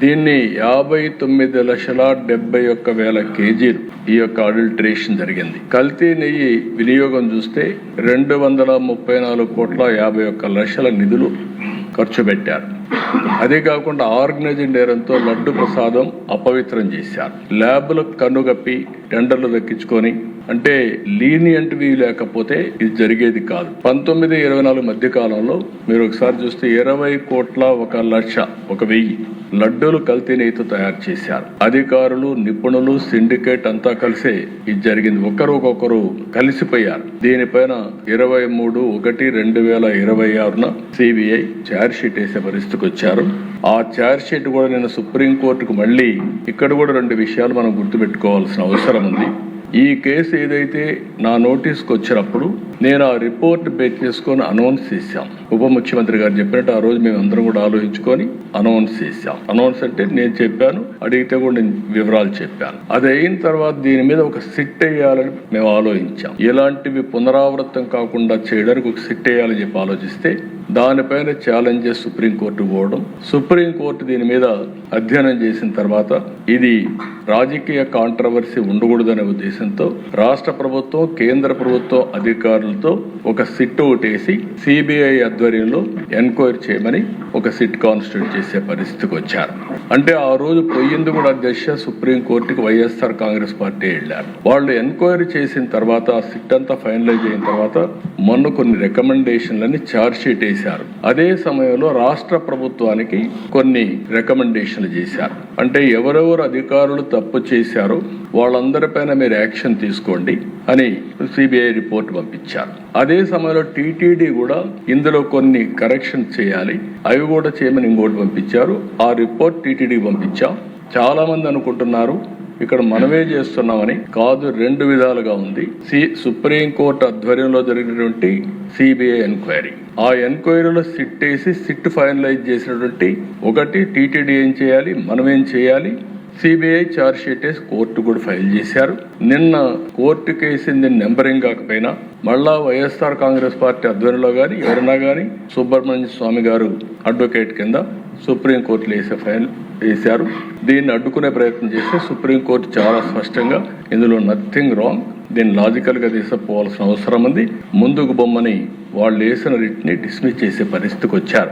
దీన్ని 59,70,1 కేజీలు ఈ యొక్క అడల్టరేషన్ జరిగింది. కల్తీ నెయ్యి వినియోగం చూస్తే 234,51,00,000 నిధులు ఖర్చు పెట్టారు. అదే కాకుండా ఆర్గనైజ్డ్ నేరంతో లడ్డు ప్రసాదం అపవిత్రం చేశారు. ల్యాబ్లకు కన్నుగప్పి టెండర్లు దక్కించుకొని, అంటే లీనియంట్ వ్యూ లేకపోతే ఇది జరిగేది కాదు. 19-24 మధ్య కాలంలో మీరు ఒకసారి చూస్తే 20,01,00,000 లడ్డూలు కల్తీ నెయ్యితో తయారు చేశారు. అధికారులు, నిపుణులు, సిండికేట్ అంతా కలిసే ఇది జరిగింది. ఒకరు కలిసిపోయారు. దీనిపైన 23/1/2026 సిబిఐ ఛార్జ్ షీట్ వేసే పరిస్థితికి వచ్చారు. ఆ ఛార్జ్ షీట్ కూడా నేను సుప్రీంకోర్టుకు మళ్ళీ ఇక్కడ కూడా 2 విషయాలు మనం గుర్తుపెట్టుకోవాల్సిన అవసరం ఉంది. ఈ కేసు ఏదైతే నా నోటీస్కి వచ్చినప్పుడు నేను ఆ రిపోర్ట్ బేస్ చేసుకొని అనౌన్స్ చేశాం. ఉప ముఖ్యమంత్రి గారు చెప్పినట్టు ఆ రోజు మేము అందరం కూడా ఆలోచించుకొని అనౌన్స్ చేశాం. అనౌన్స్ అంటే నేను చెప్పాను, అడిగితే కూడా నేను వివరాలు చెప్పాను. అది అయిన తర్వాత దీని మీద ఒక సిట్ వేయాలని మేము ఆలోచించాం. ఇలాంటివి పునరావృతం కాకుండా చేయడానికి ఒక సిట్ వేయాలని చెప్పి ఆలోచిస్తే దానిపైన ఛాలెంజెస్ సుప్రీంకోర్టు పోవడం, సుప్రీంకోర్టు దీని మీద అధ్యయనం చేసిన తర్వాత ఇది రాజకీయ కాంట్రవర్సీ ఉండకూడదనే ఉద్దేశంతో రాష్ట్ర ప్రభుత్వం, కేంద్ర ప్రభుత్వం అధికారులతో ఒక సిట్ ఒకటేసి సిబిఐ ఆధ్వర్యంలో ఎంక్వైరీ చేయమని ఒక సిట్ కాన్స్టిట్యూట్ చేసే పరిస్థితికి వచ్చారు. అంటే ఆ రోజు పోయింది కూడా అధ్యక్ష సుప్రీంకోర్టుకి వైఎస్ఆర్ కాంగ్రెస్ పార్టీ వెళ్ళారు. వాళ్ళు ఎంక్వైరీ చేసిన తర్వాత ఆ సిట్ అంతా ఫైనలైజ్ అయిన తర్వాత మొన్న కొన్ని రికమెండేషన్లని ఛార్జ్ షీట్ వేశారు. అదే సమయంలో రాష్ట్ర ప్రభుత్వానికి కొన్ని రికమెండేషన్లు చేశారు. అంటే ఎవరెవరు అధికారులు తప్పు చేశారో వాళ్ళందరిపైన మీరు యాక్షన్ తీసుకోండి అని సిబిఐ రిపోర్ట్ పంపించారు. అదే సమయంలో టీటీడీ కూడా ఇందులో కొన్ని కరెక్షన్ చేయాలి, అవి కూడా చేయమని ఇంకోటి పంపించారు. ఆ రిపోర్ట్ టీటీడీకి పంపించాం. చాలా మంది అనుకుంటున్నారు ఇక్కడ మనమే చేస్తున్నామని. కాదు, 2 విధాలుగా ఉంది. సుప్రీంకోర్టు ఆధ్వర్యంలో జరిగినటువంటి సిబిఐ ఎంక్వైరీ, ఆ ఎంక్వైరీలో సిట్ వేసి సిట్ ఫైనలైజ్ చేసినటువంటి ఒకటి టీటీడీ ఏం చేయాలి, మనం ఏం చేయాలి, సిబిఐ ఛార్జ్ షీట్ వేసి కోర్టు కూడా ఫైల్ చేశారు. నిన్న కోర్టు కేసింది నెంబరింగ్ కాకపోయినా మళ్ళా వైఎస్ఆర్ కాంగ్రెస్ పార్టీ ఆధ్వర్యంలో కానీ ఎవరైనా కానీ సుబ్రహ్మణ్య స్వామి గారు అడ్వకేట్ కింద సుప్రీంకోర్టులో వేసే ఫైల్ వేశారు. దీన్ని అడ్డుకునే ప్రయత్నం చేస్తే సుప్రీంకోర్టు చాలా స్పష్టంగా ఇందులో నథింగ్ రాంగ్, దీన్ని లాజికల్గా తీసుకుపోవాల్సిన అవసరం ఉంది, ముందుకు బొమ్మని వాళ్ళు వేసిన రిట్ని డిస్మిస్ చేసే పరిస్థితికి వచ్చారు.